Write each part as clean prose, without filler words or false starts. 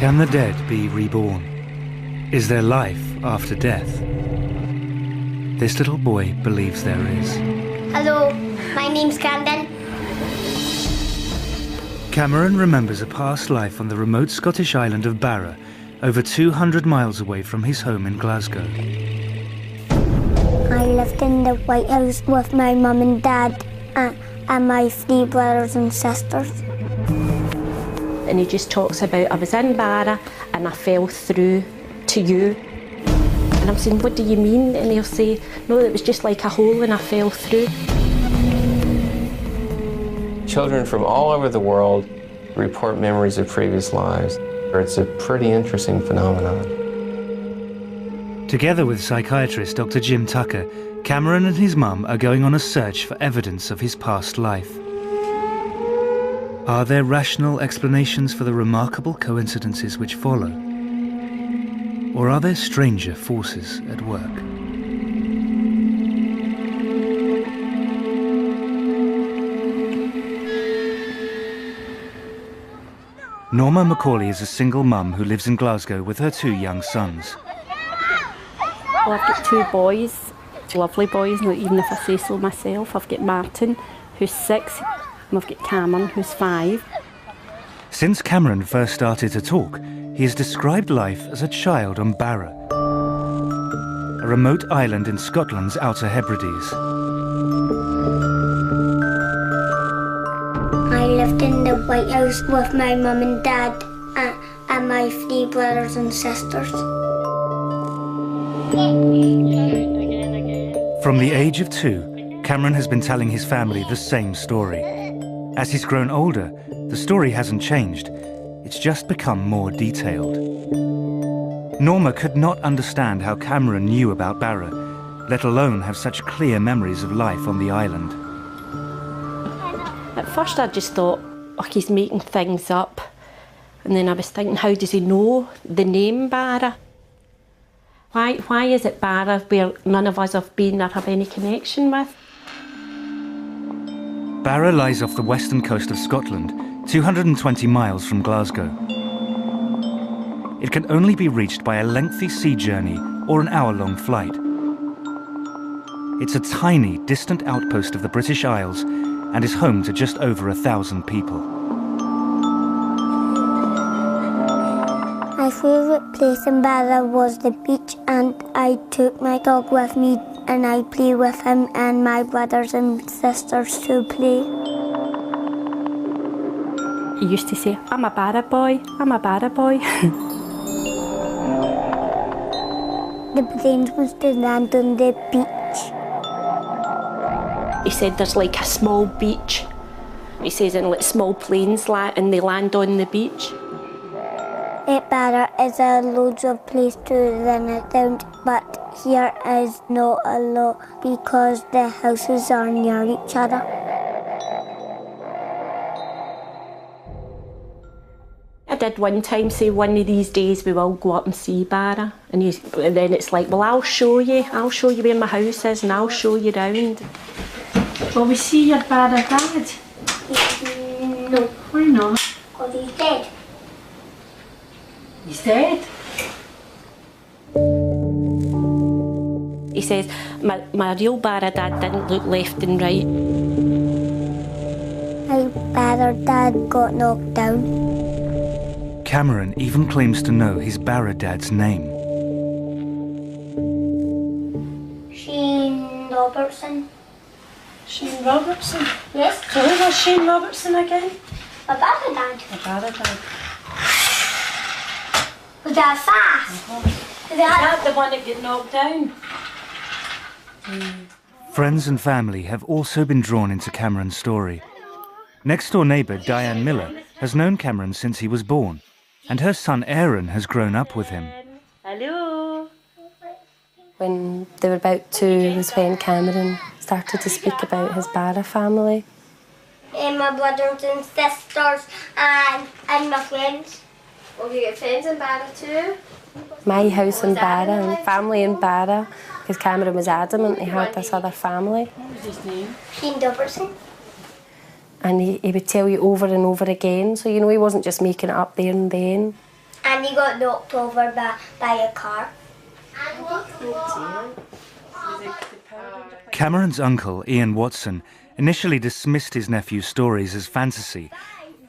Can the dead be reborn? Is there life after death? This little boy believes there is. Hello, my name's Camden. Cameron remembers a past life on the remote Scottish island of Barra, over 200 miles away from his home in Glasgow. I lived in the White House with my mum and dad and my 3 brothers and sisters. And he just talks about, I was in Barra and I fell through to you. And I'm saying, what do you mean? And he'll say, no, it was just like a hole and I fell through. Children from all over the world report memories of previous lives. It's a pretty interesting phenomenon. Together with psychiatrist Dr. Jim Tucker, Cameron and his mum are going on a search for evidence of his past life. Are there rational explanations for the remarkable coincidences which follow? Or are there stranger forces at work? Norma Macauley is a single mum who lives in Glasgow with her 2 young sons. Well, I've got 2 boys, lovely boys, not even if I say so myself. I've got Martin, who's 6, and I've got Cameron, who's 5. Since Cameron first started to talk, he has described life as a child on Barra, a remote island in Scotland's Outer Hebrides. I lived in the White House with my mum and dad and my 3 brothers and sisters. From the age of 2, Cameron has been telling his family the same story. As he's grown older, the story hasn't changed. It's just become more detailed. Norma could not understand how Cameron knew about Barra, let alone have such clear memories of life on the island. At first I just thought, oh, he's making things up. And then I was thinking, how does he know the name Barra? Why is it Barra where none of us have been or have any connection with? Barra lies off the western coast of Scotland, 220 miles from Glasgow. It can only be reached by a lengthy sea journey or an hour-long flight. It's a tiny, distant outpost of the British Isles and is home to just over 1,000 people. My favourite place in Barra was the beach, and I took my dog with me and I play with him and my brothers and sisters to play. He used to say, I'm a Barra boy, I'm a Barra boy. The planes was to land on the beach. He said there's like a small beach. He says, and like small planes and they land on the beach. At Barra is loads of place to run around, but here is not a lot because the houses are near each other. I did one time say one of these days we will go up and see Barra, and then it's like, well, I'll show you where my house is and I'll show you round. Will we see your Barra dad? No. Why not? Because he's dead. He's dead. He says, my real Barra dad didn't look left and right. My Barra dad got knocked down. Cameron even claims to know his Barra dad's name. Shane Robertson. Shane Robertson? Yes. So who was Shane Robertson again? My Barra dad. My Barra dad. Was that fast? Is that the one that got knocked down? Friends and family have also been drawn into Cameron's story. Next-door neighbour Diane Miller has known Cameron since he was born, and her son Aaron has grown up with him. Hello. When they were about 2 was when Cameron started to speak about his Barra family. And my brothers and sisters and my friends. Have you got friends in Barra too? My house in Barra and family in Barra, because Cameron was adamant he had this other family. What was his name? Shane Robertson. And he would tell you over and over again, so you know he wasn't just making it up there and then. And he got knocked over by a car. Cameron's uncle, Ian Watson, initially dismissed his nephew's stories as fantasy,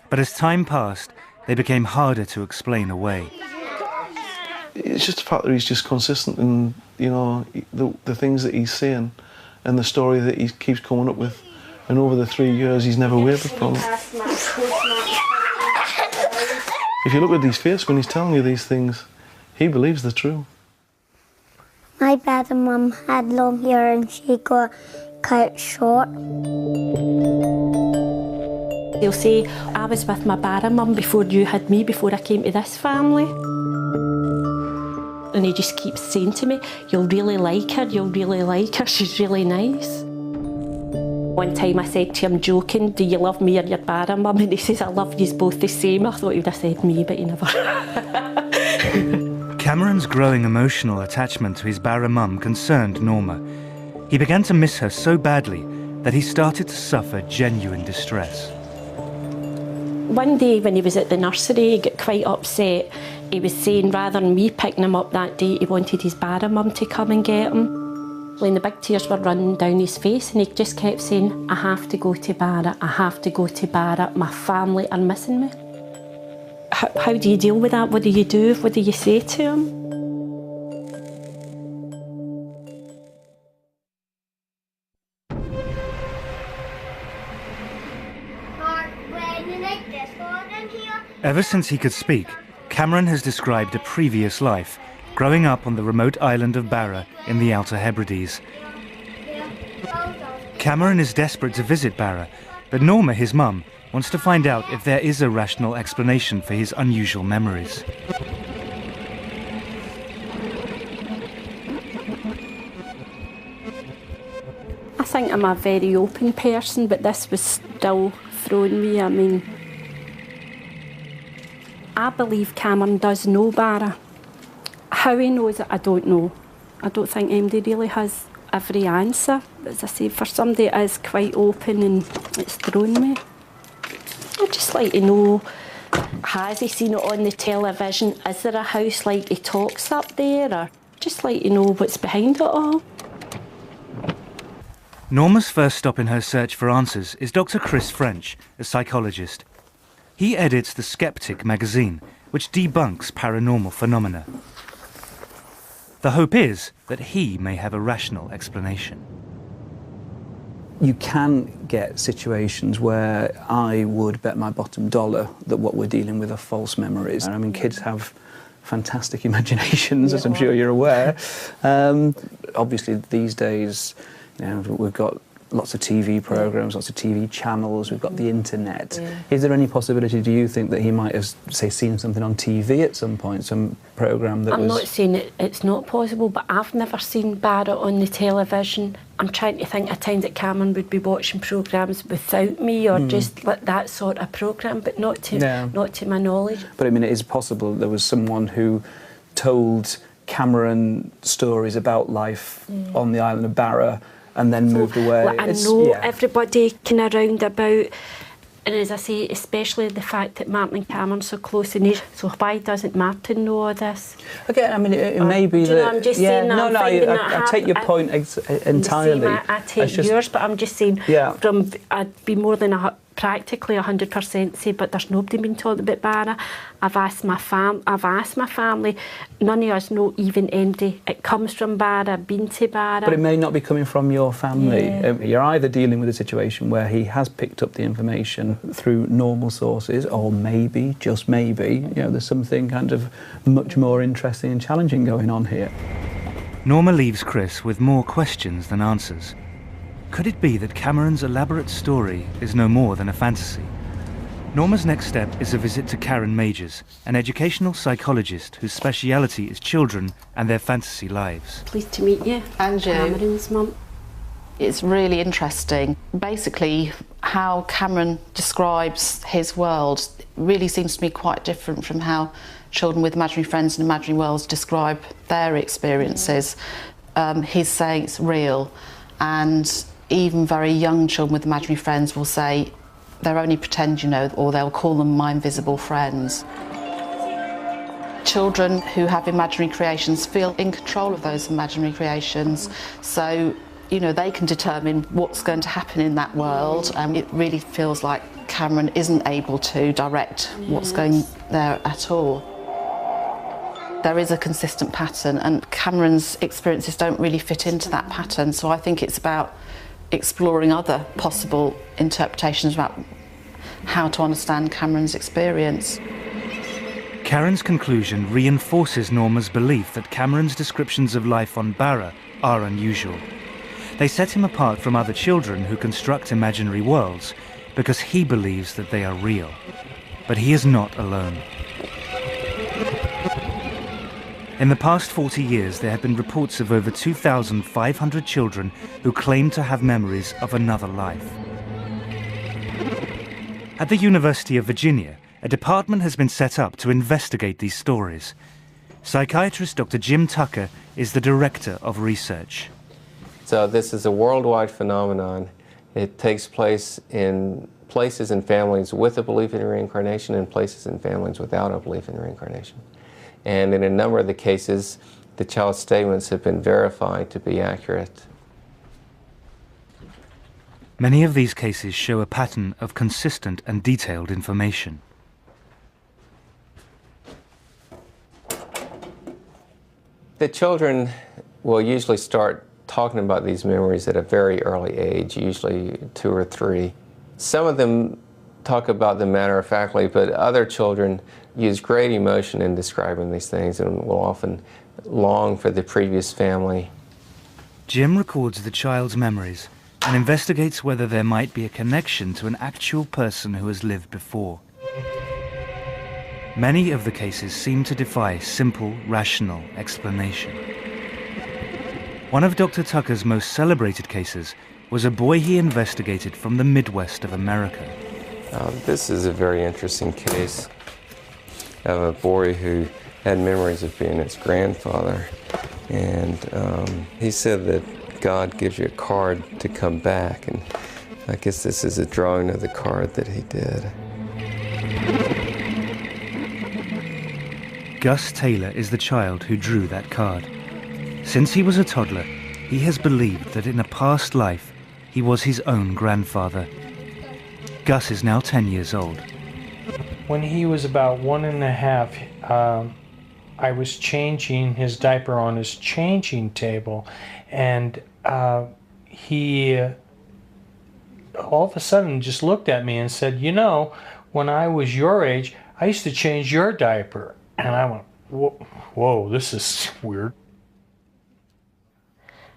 but as time passed, they became harder to explain away. It's just the fact that he's just consistent in, you know, the things that he's saying and the story that he keeps coming up with. And over the 3 years, he's never wavered from it. If you look at his face when he's telling you these things, he believes they're true. My dad and mum had long hair and she got cut short. He'll say, I was with my Barra mum before you had me, before I came to this family. And he just keeps saying to me, you'll really like her, she's really nice. One time I said to him, joking, do you love me or your Barra mum? And he says, I love you both the same. I thought he would have said me, but he never. Cameron's growing emotional attachment to his Barra mum concerned Norma. He began to miss her so badly that he started to suffer genuine distress. One day when he was at the nursery, he got quite upset. He was saying rather than me picking him up that day, he wanted his Barra mum to come and get him. And the big tears were running down his face and he just kept saying, I have to go to Barra, I have to go to Barra, my family are missing me. How do you deal with that? What do you do? What do you say to him? Ever since he could speak, Cameron has described a previous life, growing up on the remote island of Barra in the Outer Hebrides. Cameron is desperate to visit Barra, but Norma, his mum, wants to find out if there is a rational explanation for his unusual memories. I think I'm a very open person, but this was still throwing me. I mean, I believe Cameron does know Barra. How he knows it, I don't know. I don't think anybody really has every answer. As I say, for somebody that is quite open, and it's thrown me. I'd just like to know, has he seen it on the television? Is there a house like he talks up there? Or just like to know what's behind it all. Norma's first stop in her search for answers is Dr. Chris French, a psychologist. He edits The Skeptic magazine, which debunks paranormal phenomena. The hope is that he may have a rational explanation. You can get situations where I would bet my bottom dollar that what we're dealing with are false memories. I mean, kids have fantastic imaginations, as I'm sure you're aware. Obviously, these days, you know, we've got lots of TV programmes, lots of TV channels, we've got the internet. Yeah. Is there any possibility, do you think, that he might have, say, seen something on TV at some point, some programme that I'm not saying it's not possible, but I've never seen Barra on the television. I'm trying to think of times that Cameron would be watching programmes without me, or just like that sort of programme, but not to my knowledge. But I mean, it is possible there was someone who told Cameron stories about life on the island of Barra and then moved away. Well, I know everybody kind of round about, and as I say, especially the fact that Martin and Cameron are so close in age, so why doesn't Martin know all this? Again, I mean, it may be that... I'm just saying that I take your point entirely. I take yours, but I'm just saying, I'd be more than practically 100% say, but there's nobody been told about Barra. I've asked my family. None of us know even anybody. It comes from Barra, been to Barra. But it may not be coming from your family. Yeah. You're either dealing with a situation where he has picked up the information through normal sources, or maybe, just maybe, you know, there's something kind of much more interesting and challenging going on here. Norma leaves Chris with more questions than answers. Could it be that Cameron's elaborate story is no more than a fantasy? Norma's next step is a visit to Karen Majors, an educational psychologist whose speciality is children and their fantasy lives. Pleased to meet you. And you. Cameron's mum. It's really interesting. Basically, how Cameron describes his world really seems to me quite different from how children with imaginary friends and imaginary worlds describe their experiences. He's saying it's real, and even very young children with imaginary friends will say they're only pretend, you know, or they'll call them my invisible friends. Children who have imaginary creations feel in control of those imaginary creations, so they can determine what's going to happen in that world, and it really feels like Cameron isn't able to direct what's going there at all. There is a consistent pattern, and Cameron's experiences don't really fit into that pattern, so I think it's about exploring other possible interpretations about how to understand Cameron's experience. Karen's conclusion reinforces Norma's belief that Cameron's descriptions of life on Barra are unusual. They set him apart from other children who construct imaginary worlds because he believes that they are real. But he is not alone. In the past 40 years, there have been reports of over 2,500 children who claim to have memories of another life. At the University of Virginia, a department has been set up to investigate these stories. Psychiatrist Dr. Jim Tucker is the director of research. So this is a worldwide phenomenon. It takes place in places and families with a belief in reincarnation and places and families without a belief in reincarnation. And in a number of the cases, the child's statements have been verified to be accurate. Many of these cases show a pattern of consistent and detailed information. The children will usually start talking about these memories at a very early age, usually 2 or 3. Some of them talk about them matter-of-factly, but other children use great emotion in describing these things and will often long for the previous family. Jim records the child's memories and investigates whether there might be a connection to an actual person who has lived before. Many of the cases seem to defy simple, rational explanation. One of Dr. Tucker's most celebrated cases was a boy he investigated from the Midwest of America. This is a very interesting case of a boy who had memories of being his grandfather. And he said that God gives you a card to come back, and I guess this is a drawing of the card that he did. Gus Taylor is the child who drew that card. Since he was a toddler, he has believed that in a past life, he was his own grandfather. Gus is now 10 years old. When he was about 1.5, I was changing his diaper on his changing table, and he all of a sudden just looked at me and said, "You know, when I was your age, I used to change your diaper." And I went, whoa, this is weird.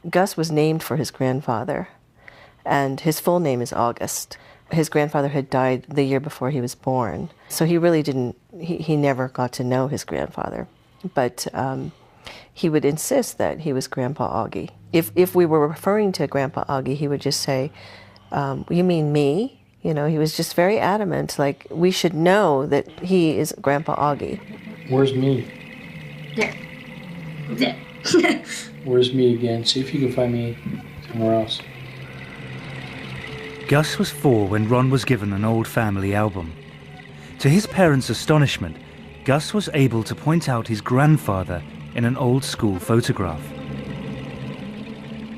Gus was named for his grandfather, and his full name is August. His grandfather had died the year before he was born, so he really didn't, he never got to know his grandfather. But he would insist that he was Grandpa Augie. If we were referring to Grandpa Augie, he would just say, "You mean me?" You know, he was just very adamant, like, we should know that he is Grandpa Augie. Where's me? There. There. Where's me again? See if you can find me somewhere else. Gus was 4 when Ron was given an old family album. To his parents' astonishment, Gus was able to point out his grandfather in an old school photograph.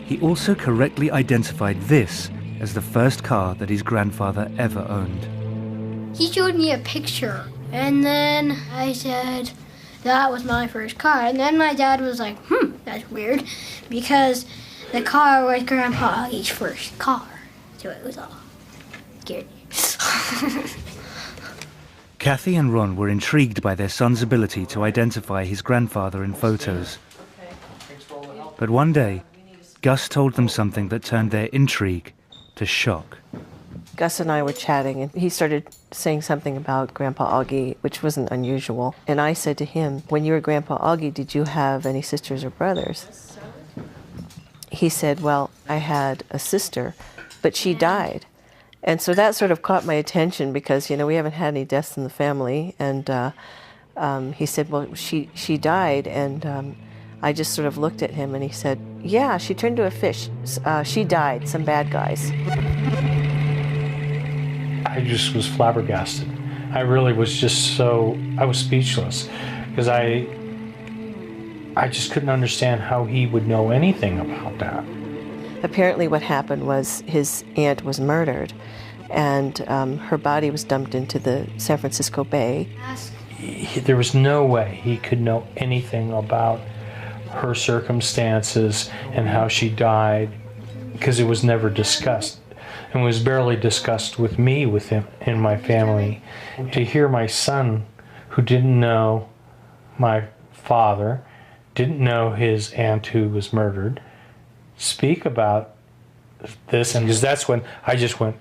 He also correctly identified this as the first car that his grandfather ever owned. He showed me a picture, and then I said, that was my first car. And then my dad was like, that's weird, because the car was Grandpa Augie's first car. So it was all scary. Kathy and Ron were intrigued by their son's ability to identify his grandfather in photos. But one day, Gus told them something that turned their intrigue to shock. Gus and I were chatting, and he started saying something about Grandpa Augie, which wasn't unusual. And I said to him, when you were Grandpa Augie, did you have any sisters or brothers? He said, well, I had a sister, but she died. And so that sort of caught my attention because, you know, we haven't had any deaths in the family. And he said, well, she died. And I just sort of looked at him and he said, yeah, she turned to a fish. She died, some bad guys. I just was flabbergasted. I really was just I was speechless. because I just couldn't understand how he would know anything about that. Apparently what happened was his aunt was murdered, and her body was dumped into the San Francisco Bay. There was no way he could know anything about her circumstances and how she died, because it was never discussed, and was barely discussed with me, with him, in my family. To hear my son, who didn't know my father, didn't know his aunt who was murdered, speak about this, and because that's when I just went,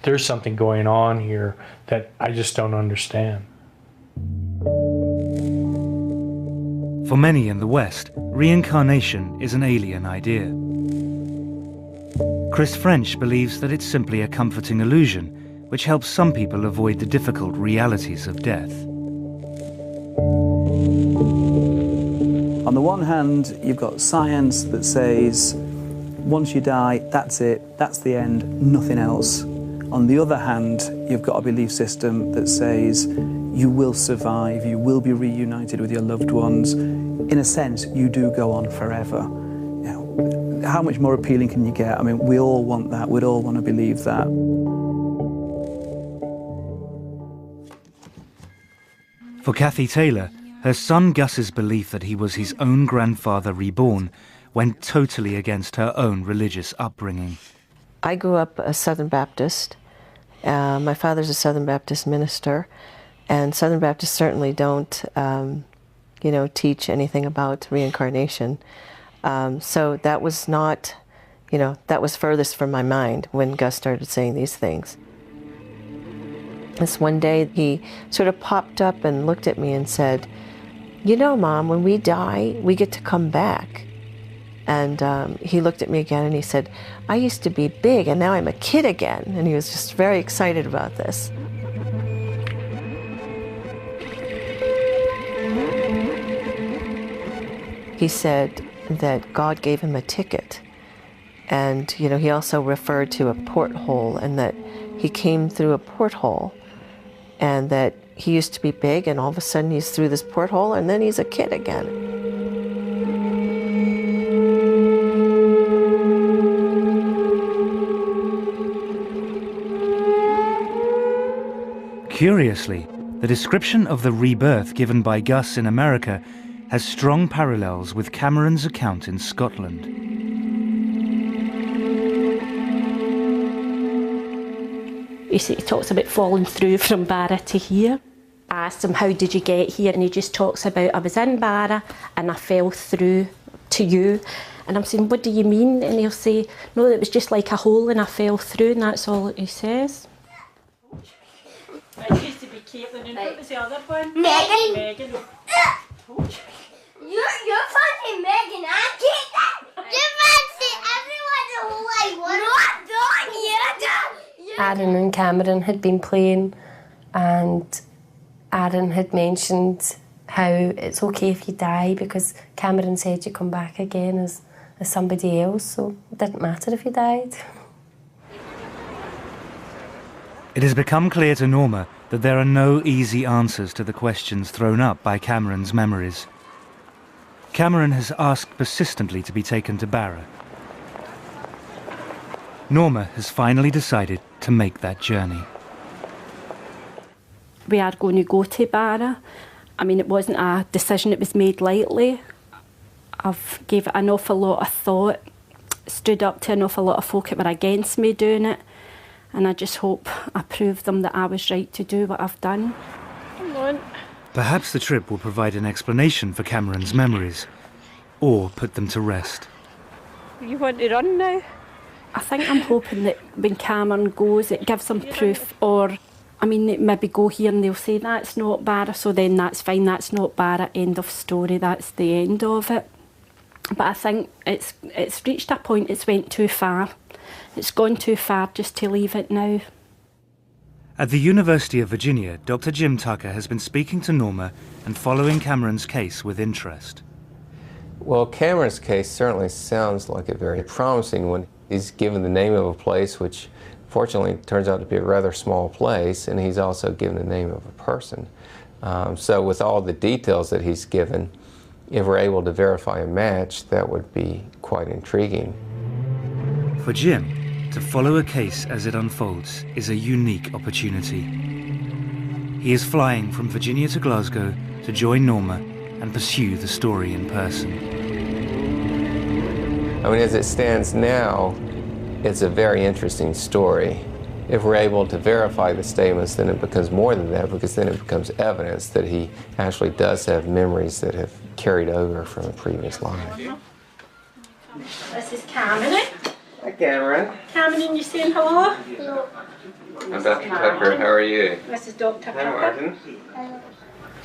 there's something going on here that I just don't understand. For many in the West, reincarnation is an alien idea. Chris French believes that it's simply a comforting illusion, which helps some people avoid the difficult realities of death. On the one hand, you've got science that says, once you die, that's it, that's the end, nothing else. On the other hand, you've got a belief system that says you will survive, you will be reunited with your loved ones. In a sense, you do go on forever. You know, how much more appealing can you get? I mean, we all want that, we'd all want to believe that. For Kathy Taylor, her son Gus's belief that he was his own grandfather reborn went totally against her own religious upbringing. I grew up a Southern Baptist. My father's a Southern Baptist minister, and Southern Baptists certainly don't, teach anything about reincarnation. So that was not, that was furthest from my mind when Gus started saying these things. This one day, he sort of popped up and looked at me and said, "You know, Mom, when we die, we get to come back." And he looked at me again and he said, "I used to be big and now I'm a kid again." And he was just very excited about this. He said that God gave him a ticket. And, he also referred to a porthole, and that he came through a porthole, and that he used to be big and all of a sudden he's through this porthole and then he's a kid again. Curiously, the description of the rebirth given by Gus in America has strong parallels with Cameron's account in Scotland. He talks about falling through from Barra to here. I asked him, "How did you get here?" And he just talks about, "I was in Barra and I fell through to you." And I'm saying, "What do you mean?" And he'll say, "No, it was just like a hole and I fell through," and that's all he says. It used to be Caitlin, and what was the other one? Megan. Megan. You're fancy Megan and Caitlin. You fancy everyone the whole way. Not done yet. Aaron and Cameron had been playing, and Aaron had mentioned how it's okay if you die because Cameron said you come back again as somebody else, so it didn't matter if you died. It has become clear to Norma that there are no easy answers to the questions thrown up by Cameron's memories. Cameron has asked persistently to be taken to Barra. Norma has finally decided to make that journey. We are going to go to Barra. I mean, it wasn't a decision that was made lightly. I've gave it an awful lot of thought, stood up to an awful lot of folk that were against me doing it, and I just hope I proved them that I was right to do what I've done. Come on. Perhaps the trip will provide an explanation for Cameron's memories, or put them to rest. You want to run now? I think I'm hoping that when Cameron goes, it gives them proof, or, I mean, they maybe go here and they'll say, "That's not Barra," so then that's fine, that's not Barra, end of story, that's the end of it. But I think it's reached a point, it's went too far. It's gone too far just to leave it now. At the University of Virginia, Dr. Jim Tucker has been speaking to Norma and following Cameron's case with interest. Well, Cameron's case certainly sounds like a very promising one. He's given the name of a place, which fortunately turns out to be a rather small place, and he's also given the name of a person. So with all the details that he's given, if we're able to verify a match, that would be quite intriguing. For Jim, to follow a case as it unfolds is a unique opportunity. He is flying from Virginia to Glasgow to join Norma and pursue the story in person. I mean, as it stands now, it's a very interesting story. If we're able to verify the statements, then it becomes more than that, because then it becomes evidence that he actually does have memories that have carried over from a previous life. This is Cameron. Hi, Cameron. Cameron, you saying hello? Hello. I'm Dr. Tucker. How are you? This is Dr. Tucker. Hi, Martin.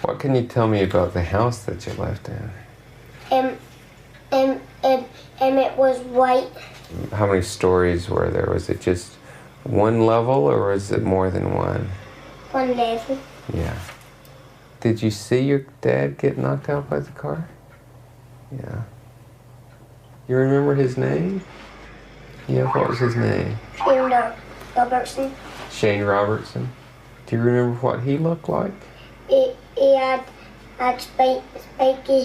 What can you tell me about the house that you lived in? It was white. How many stories were there? Was it just one level, or was it more than one? One level. Yeah. Did you see your dad get knocked out by the car? Yeah. You remember his name? Yeah, what was his name? Shane Robertson. Shane Robertson. Do you remember what he looked like? He had spiky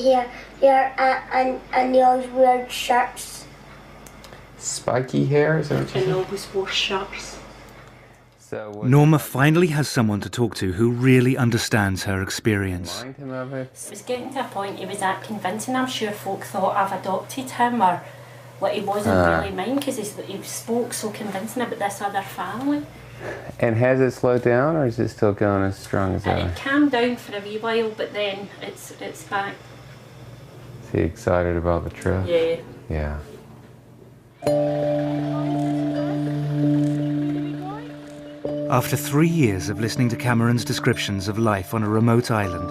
hair and he always wore shirts. Spiky hair, is that what you said? And always wore shirts. Norma finally has someone to talk to who really understands her experience. It was getting to a point he was that convincing. I'm sure folk thought I've adopted him, or what he wasn't really mine, because he spoke so convincing about this other family. And has it slowed down, or is it still going as strong as ever? It calmed down for a wee while, but then it's back. Is he excited about the trip? Yeah. Yeah. After 3 years of listening to Cameron's descriptions of life on a remote island,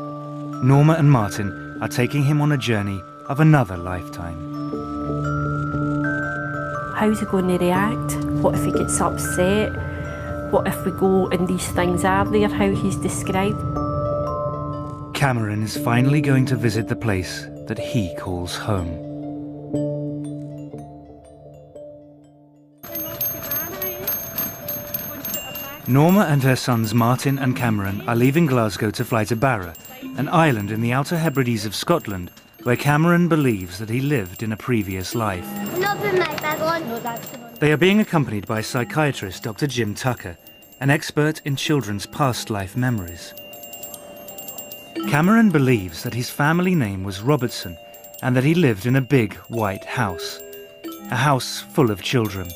Norma and Martin are taking him on a journey of another lifetime. How's he going to react? What if he gets upset? What if we go and these things are there, how he's described? Cameron is finally going to visit the place that he calls home. Norma and her sons Martin and Cameron are leaving Glasgow to fly to Barra, an island in the Outer Hebrides of Scotland, where Cameron believes that he lived in a previous life. They are being accompanied by psychiatrist Dr. Jim Tucker, an expert in children's past life memories. Cameron believes that his family name was Robertson and that he lived in a big white house, a house full of children.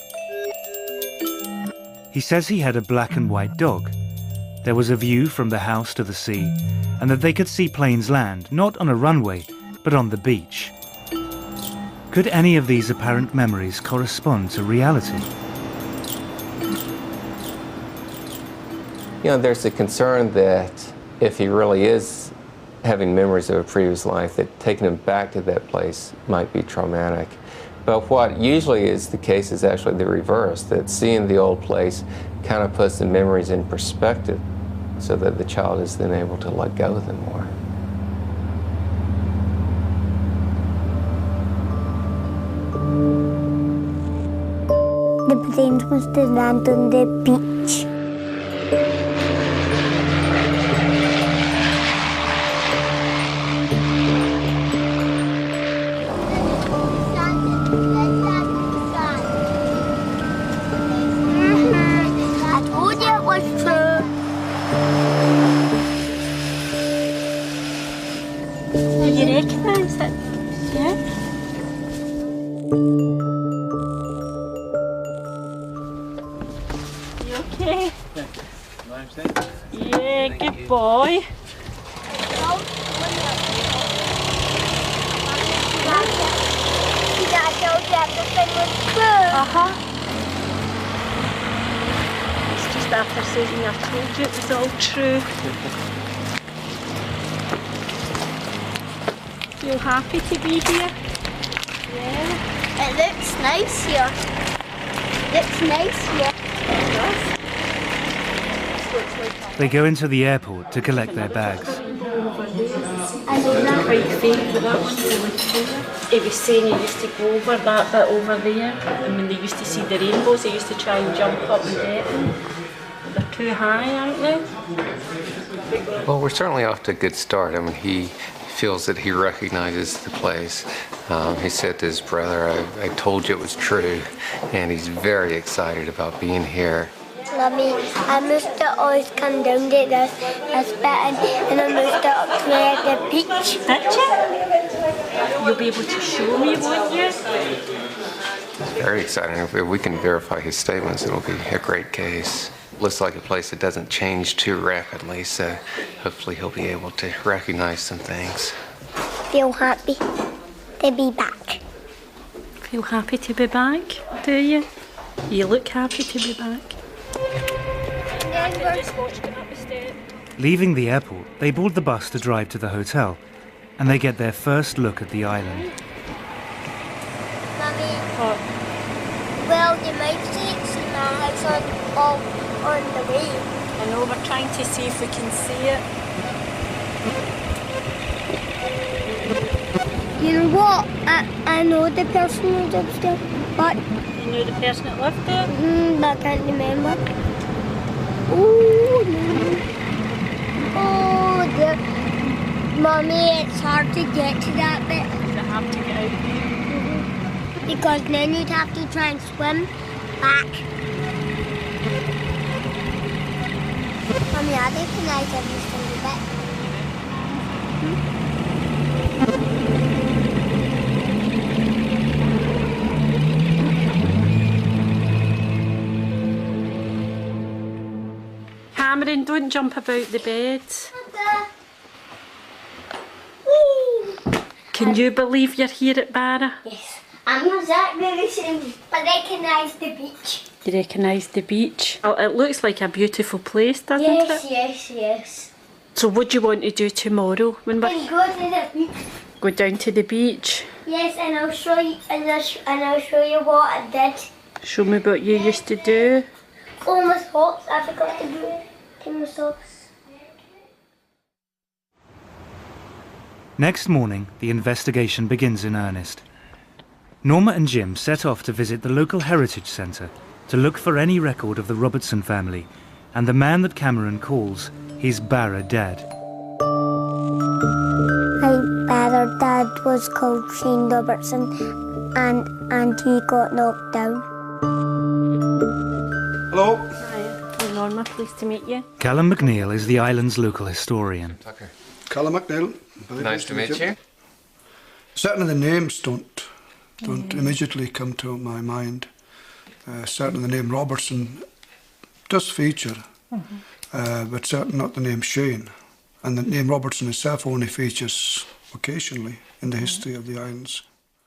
He says he had a black and white dog. There was a view from the house to the sea, and that they could see planes land, not on a runway, but on the beach. Could any of these apparent memories correspond to reality? You know, there's a concern that if he really is having memories of a previous life, that taking him back to that place might be traumatic. But what usually is the case is actually the reverse, that seeing the old place kind of puts the memories in perspective so that the child is then able to let go of them more. The planes must have landed on the beach. Yeah, good boy. It's just after saying I told you it was all true. Feel happy to be here? Yeah. It looks nice here. It's nice here. It does. They go into the airport to collect their bags. I know that quite faint with that one. He was saying he used to go over that bit over there, and when they used to see the rainbows, they used to try and jump up and get them. They're too high, aren't they? Well, we're certainly off to a good start. I mean, he feels that he recognizes the place. He said to his brother, I told you it was true, and he's very excited about being here. Mommy, I must always come down to this bit and I must play at the beach. Did you? You'll be able to show me, won't you? Very exciting. If we can verify his statements, it'll be a great case. Looks like a place that doesn't change too rapidly, so hopefully he'll be able to recognize some things. Feel happy to be back. Feel happy to be back, do you? You look happy to be back. Leaving the airport, they board the bus to drive to the hotel, and they get their first look at the island. Mommy, well, you might see it's in our house on the way. I know, we're trying to see if we can see it. You know what? I know the person who lives there, but... You know the person that lived there? But I can't remember. Oh, no. Oh, Mommy, it's hard to get to that bit. Is it hard to get out? Because then you'd have to try and swim back. Mommy, I recognize every single bit. Cameron, don't jump about the bed. Can you believe you're here at Barra? Yes. I'm not exactly the same, but I recognise the beach. You recognise the beach? Oh, it looks like a beautiful place, doesn't it? Yes. So what do you want to do tomorrow when we're... And go to the beach. Go down to the beach? Yes, and I'll show you, and I'll show you what I did. Show me what you used to do. Oh, my socks, I forgot to do it. Take my socks. Next morning, the investigation begins in earnest. Norma and Jim set off to visit the local heritage centre to look for any record of the Robertson family and the man that Cameron calls his Barra dad. My Barra dad was called Shane Robertson, and he got knocked down. Hello. Hi, I'm Norma, pleased to meet you. Callum McNeil is the island's local historian. Tucker. Callum McNeil. Nice to meet you. Certainly the names don't immediately come to my mind. Certainly the name Robertson does feature, but certainly not the name Shane. And the name Robertson itself only features occasionally in the history of the islands.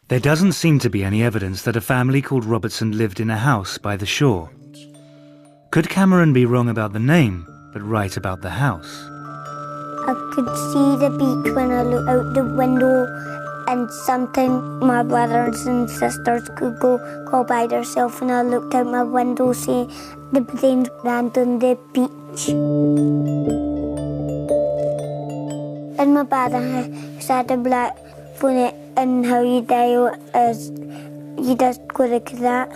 There doesn't seem to be any evidence that a family called Robertson lived in a house by the shore. Could Cameron be wrong about the name, but right about the house? I could see the beach when I looked out the window, and sometimes my brothers and sisters could go by themselves, and I looked out my window, see the planes land on the beach. And my brother had a black phone, and how you dial is you just go like that.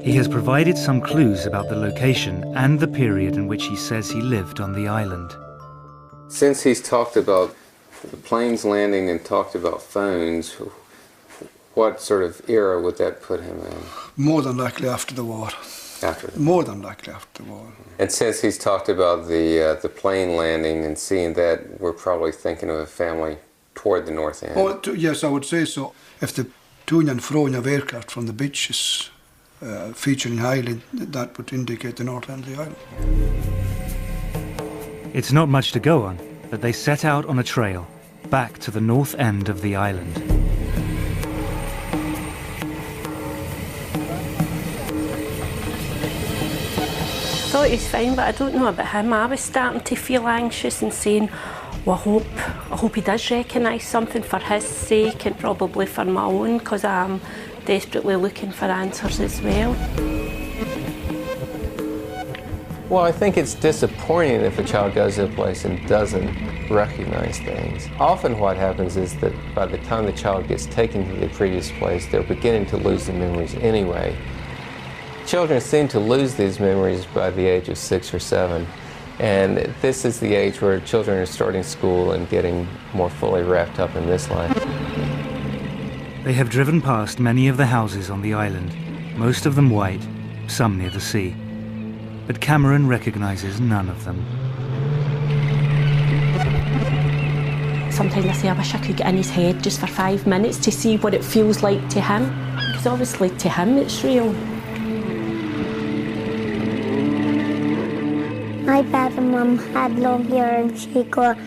He has provided some clues about the location and the period in which he says he lived on the island. Since he's talked about the planes landing and talked about phones, what sort of era would that put him in? More than likely after the war. More than likely after the war. And since he's talked about the plane landing and seeing that, we're probably thinking of a family toward the north end. Oh, yes, I would say so. If the to and fro of aircraft from the beaches featuring highly, that would indicate the north end of the island. It's not much to go on, but they set out on a trail back to the north end of the island. I thought he was fine, but I don't know about him. I was starting to feel anxious and saying, well, I hope he does recognise something for his sake and probably for my own, because I'm desperately looking for answers as well. Well, I think it's disappointing if a child goes to a place and doesn't recognize things. Often what happens is that by the time the child gets taken to the previous place, they're beginning to lose the memories anyway. Children seem to lose these memories by the age of 6 or 7. And this is the age where children are starting school and getting more fully wrapped up in this life. They have driven past many of the houses on the island, most of them white, some near the sea. But Cameron recognises none of them. Sometimes I say I wish I could get in his head just for 5 minutes to see what it feels like to him. Because obviously to him it's real. My dad and mum had long hair and she got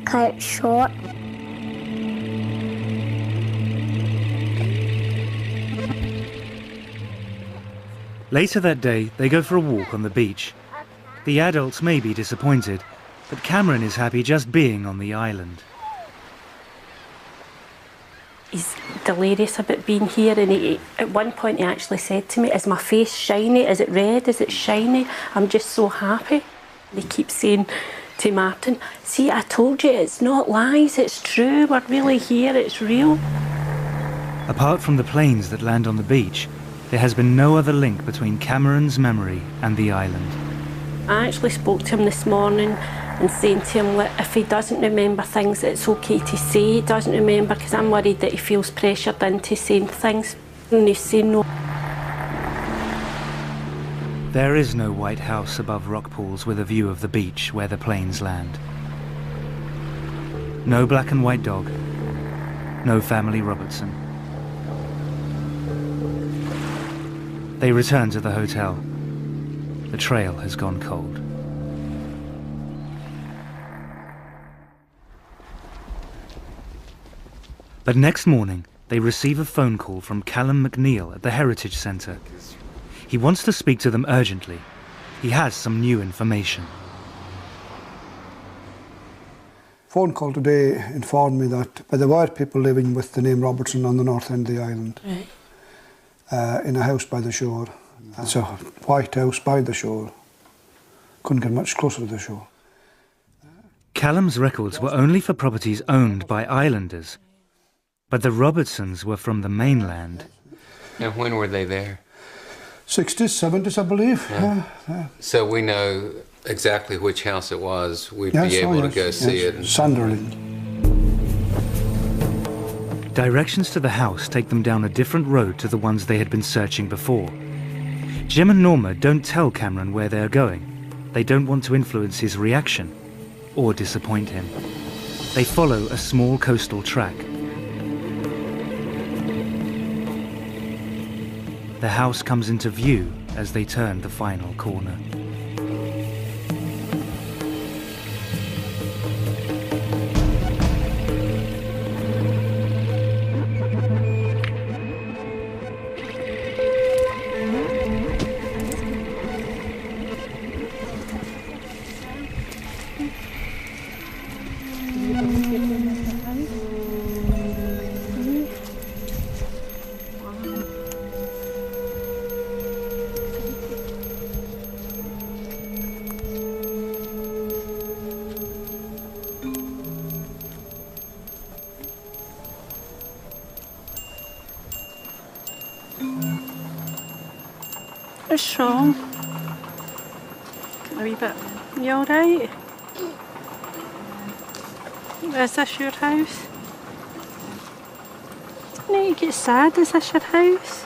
cut short. Later that day, they go for a walk on the beach. The adults may be disappointed, but Cameron is happy just being on the island. He's delirious about being here, and at one point he actually said to me, "Is my face shiny? Is it red? Is it shiny? I'm just so happy." He keeps saying to Martin, "See, I told you, it's not lies, it's true, we're really here, it's real." Apart from the planes that land on the beach, there has been no other link between Cameron's memory and the island. I actually spoke to him this morning and saying to him that if he doesn't remember things, it's okay to say he doesn't remember, because I'm worried that he feels pressured into saying things, and he's saying no. There is no white house above rock pools with a view of the beach where the planes land. No black and white dog. No family Robertson. They return to the hotel. The trail has gone cold. But next morning, they receive a phone call from Callum McNeil at the Heritage Centre. He wants to speak to them urgently. He has some new information. Phone call today informed me that there were people living with the name Robertson on the north end of the island, in a house by the shore. It's a white house by the shore. Couldn't get much closer to the shore. Callum's records were only for properties owned by islanders, but the Robertsons were from the mainland. And when were they there? 60s, 70s, I believe. Yeah. So we know exactly which house it was. We'd be able to go see it. Sunderland. Directions to the house take them down a different road to the ones they had been searching before. Jim and Norma don't tell Cameron where they're going. They don't want to influence his reaction or disappoint him. They follow a small coastal track. The house comes into view as they turn the final corner. What's wrong? A wee bit. You alright? Is this your house? Don't you get sad? Is this your house?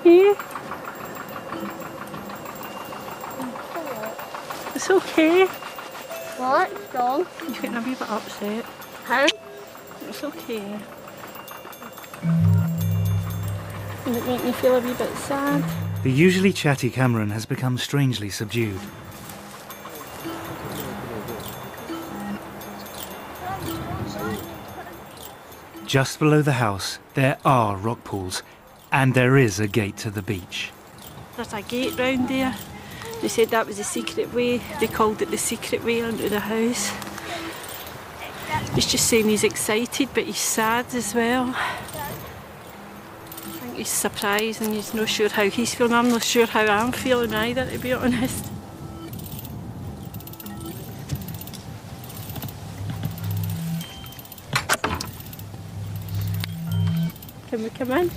Yeah? It's okay. What's wrong? You're getting a wee bit upset. How? It's okay. Does it make me feel a wee bit sad? The usually chatty Cameron has become strangely subdued. Just below the house, there are rock pools, and there is a gate to the beach. There's a gate round there. They said that was the secret way. They called it the secret way onto the house. He's just saying he's excited, but he's sad as well. I think he's surprised and he's not sure how he's feeling. I'm not sure how I'm feeling either, to be honest. Can we come in?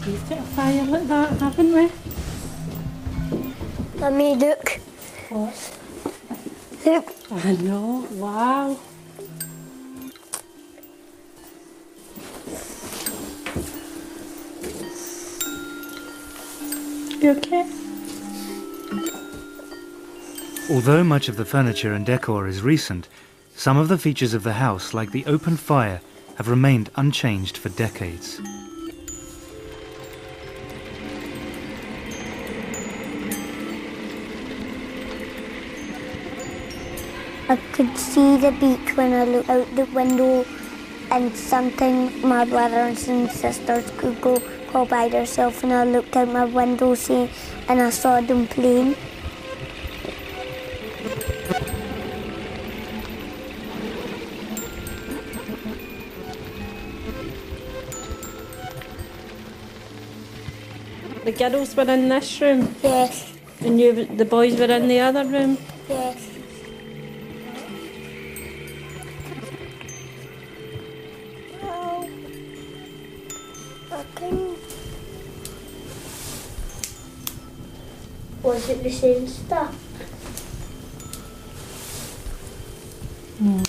We've got a fire like that, haven't we? Mummy, look. What? Look. I know, wow. You okay? Although much of the furniture and decor is recent, some of the features of the house, like the open fire, have remained unchanged for decades. I could see the beach when I looked out the window, and sometimes my brothers and sisters could go by themselves, and I looked out my window and I saw them playing. The girls were in this room? Yes. And the boys were in the other room? Yes. Was it the same stuff? No.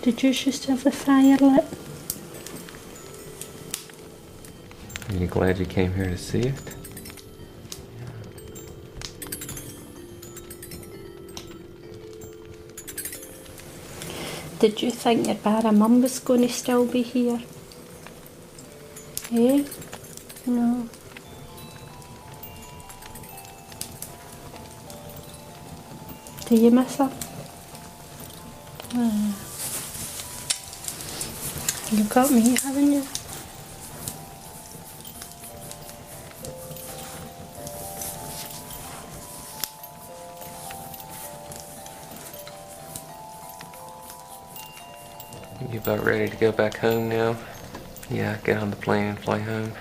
Did you just have the fire lit? Are you glad you came here to see it? Did you think your Barra mum was going to still be here? Eh? No. Do you miss her? You've got me, haven't you? You about ready to go back home now? Yeah, get on the plane and fly home.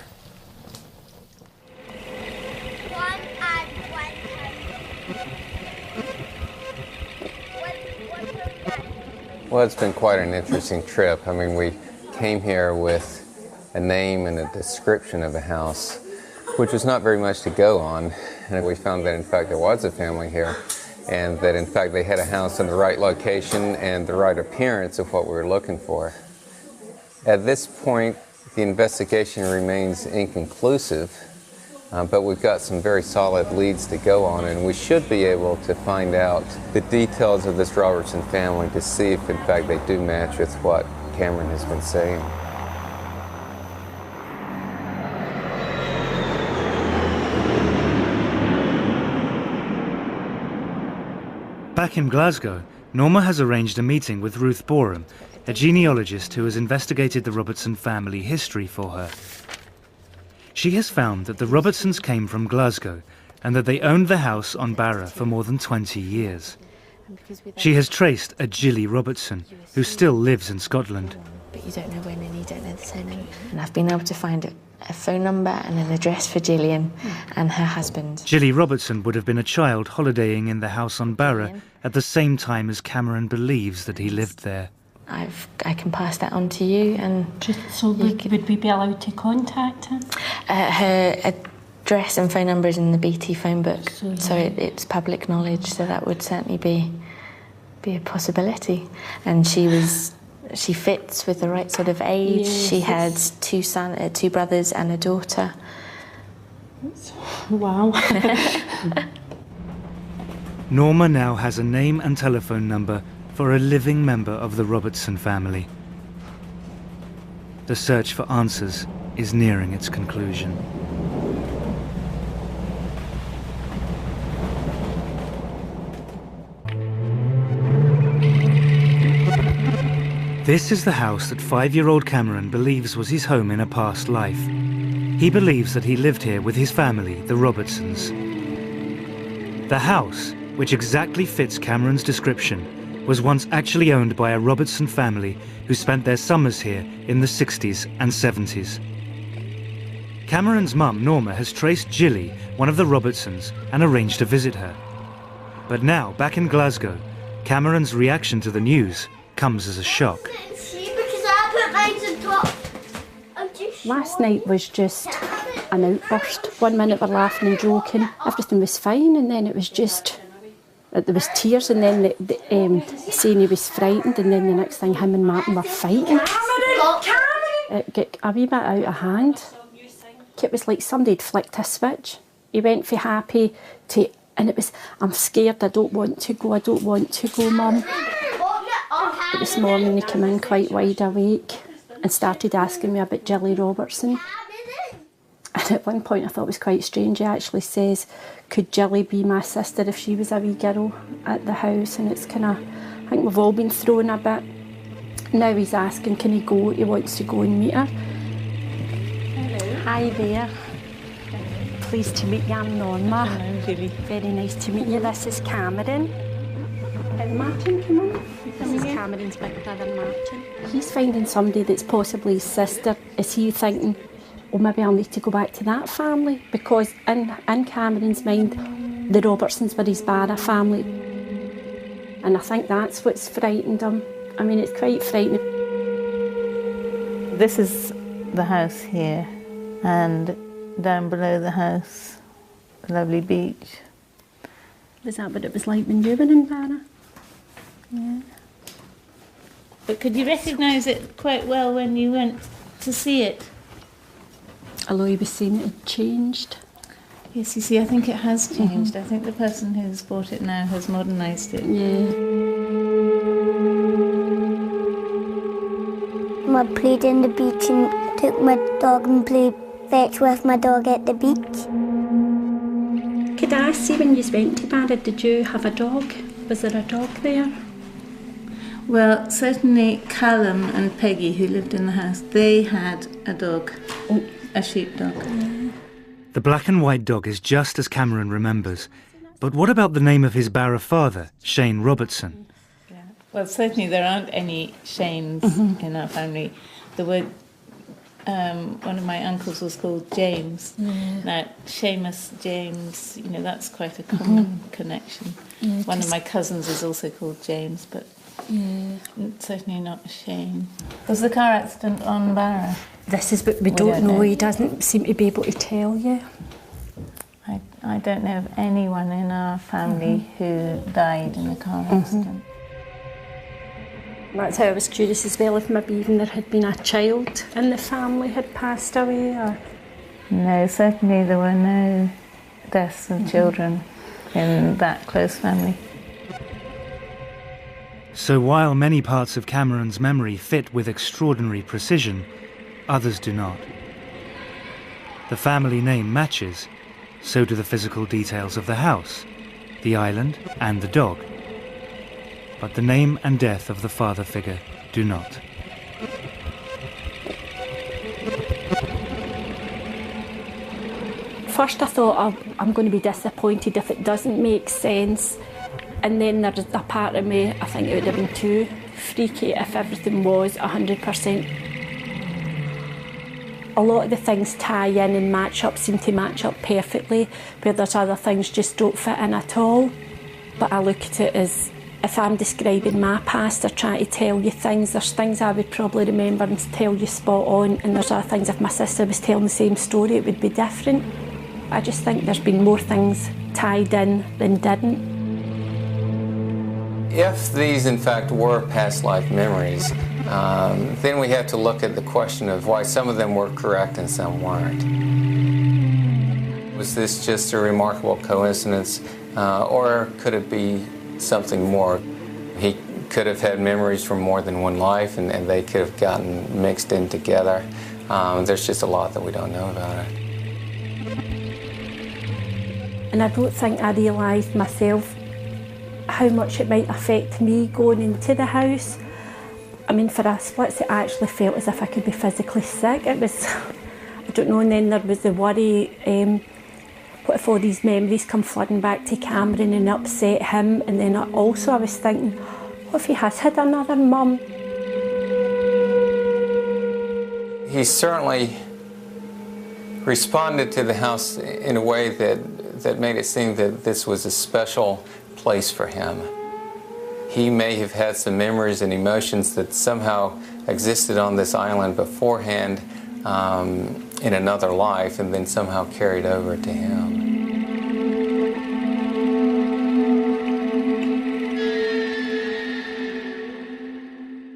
Well, it's been quite an interesting trip. I mean, we came here with a name and a description of a house, which was not very much to go on. And we found that, in fact, there was a family here, and that, in fact, they had a house in the right location and the right appearance of what we were looking for. At this point, the investigation remains inconclusive, but we've got some very solid leads to go on, and we should be able to find out the details of this Robertson family to see if, in fact, they do match with what Cameron has been saying. Back in Glasgow, Norma has arranged a meeting with Ruth Borum, a genealogist who has investigated the Robertson family history for her. She has found that the Robertsons came from Glasgow and that they owned the house on Barra for more than 20 years. She has traced a Gilly Robertson, who still lives in Scotland. But you don't know when and you don't know the surname. And I've been able to find a phone number and an address for Gillian and her husband. Gilly Robertson would have been a child holidaying in the house on Barra at the same time as Cameron believes that he lived there. I can pass that on to you, and so would we be allowed to contact her? Her address and phone number is in the BT phone book, so it's public knowledge. So that would certainly be a possibility. And she fits with the right sort of age. Yes, she had two brothers and a daughter. Wow. Norma now has a name and telephone number for a living member of the Robertson family. The search for answers is nearing its conclusion. This is the house that 5-year-old Cameron believes was his home in a past life. He believes that he lived here with his family, the Robertsons. The house, which exactly fits Cameron's description, was once actually owned by a Robertson family who spent their summers here in the 60s and 70s. Cameron's mum, Norma, has traced Jilly, one of the Robertsons, and arranged to visit her. But now, back in Glasgow, Cameron's reaction to the news comes as a shock. Last night was just an outburst. 1 minute we're laughing and joking, everything was fine, and then it was just, there was tears, and then saying he was frightened, and then the next thing him and Martin were fighting. It got a wee bit out of hand. It was like somebody had flicked a switch. He went from happy to, and it was, I'm scared, I don't want to go, Mum. This morning he came in quite wide awake and started asking me about Jilly Robertson. And at one point I thought it was quite strange. He actually says, could Jilly be my sister if she was a wee girl at the house? And it's kind of, I think we've all been thrown a bit. Now he's asking, can he go? He wants to go and meet her. Hello. Hi there. Pleased to meet you, I'm Norma. Hello, Julie. Very nice to meet you. This is Cameron. And Martin, come on. This is Cameron's big brother, Martin. He's finding somebody that's possibly his sister. Is he thinking, oh, maybe I'll need to go back to that family? Because in Cameron's mind, the Robertsons were his Barra family. And I think that's what's frightened him. I mean, it's quite frightening. This is the house here, and down below the house, a lovely beach. Was that what it was like when you were in Barra? Yeah. But could you recognise it quite well when you went to see it? Although he was saying it had changed. Yes, you see, I think it has changed. I think the person who's bought it now has modernised it. Yeah. I played in the beach and took my dog and played fetch with my dog at the beach. Could I see when you went to Barra, did you have a dog? Was there a dog there? Well, certainly Callum and Peggy, who lived in the house, they had a dog, a sheepdog. The black and white dog is just as Cameron remembers. But what about the name of his Barra father, Shane Robertson? Well, certainly there aren't any Shanes in our family. There were, one of my uncles was called James. Yeah. Now, Seamus, James, you know, that's quite a common connection. Yeah, one of my cousins is also called James, but certainly not Shane. Was the car accident on Barra? This is what we don't know. He doesn't seem to be able to tell you. I don't know of anyone in our family who died in a car accident. That's how I was curious as well, if maybe even there had been a child in the family had passed away. Or... No, certainly there were no deaths of children in that close family. So while many parts of Cameron's memory fit with extraordinary precision, others do not. The family name matches, so do the physical details of the house, the island and the dog. But the name and death of the father figure do not. First I thought, I'm going to be disappointed if it doesn't make sense. And then there's a part of me, I think it would have been too freaky if everything was 100%. A lot of the things tie in and match up, seem to match up perfectly, where there's other things just don't fit in at all. But I look at it as, if I'm describing my past or trying to tell you things, there's things I would probably remember and tell you spot on, and there's other things, if my sister was telling the same story, it would be different. I just think there's been more things tied in than didn't. If these, in fact, were past life memories, then we have to look at the question of why some of them were correct and some weren't. Was this just a remarkable coincidence, or could it be something more? He could have had memories from more than one life, and they could have gotten mixed in together. There's just a lot that we don't know about it. And I don't think I realised myself how much it might affect me going into the house. I mean, for a split, it actually felt as if I could be physically sick. It was, I don't know, and then there was the worry, what if all these memories come flooding back to Cameron and upset him? And then also I was thinking, what if he has had another mum? He certainly responded to the house in a way that made it seem that this was a special place for him. He may have had some memories and emotions that somehow existed on this island beforehand in another life and then somehow carried over to him.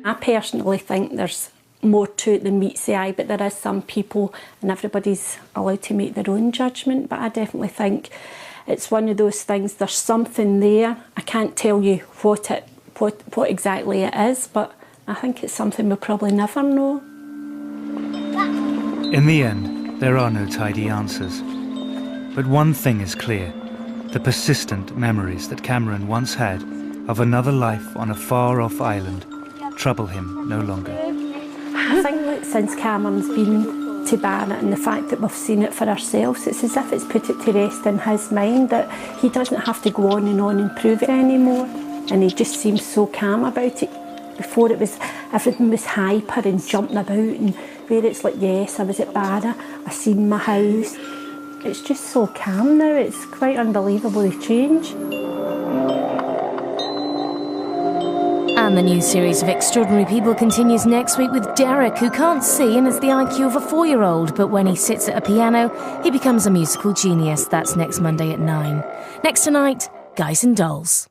I personally think there's more to it than meets the eye, but there is some people, and everybody's allowed to make their own judgment, but I definitely think it's one of those things, there's something there. I can't tell you what exactly it is, but I think it's something we'll probably never know. In the end, there are no tidy answers. But one thing is clear, the persistent memories that Cameron once had of another life on a far-off island trouble him no longer. I think that since Cameron's been to Barra and the fact that we've seen it for ourselves, it's as if it's put it to rest in his mind that he doesn't have to go on and prove it anymore. And he just seems so calm about it. Before it was, everything was hyper and jumping about, and where it's like, yes, I was at Barra, I seen my house. It's just so calm now, it's quite unbelievable the change. And the new series of Extraordinary People continues next week with Derek, who can't see and has the IQ of a 4-year-old, but when he sits at a piano, he becomes a musical genius. That's next Monday at 9. Next tonight, Guys and Dolls.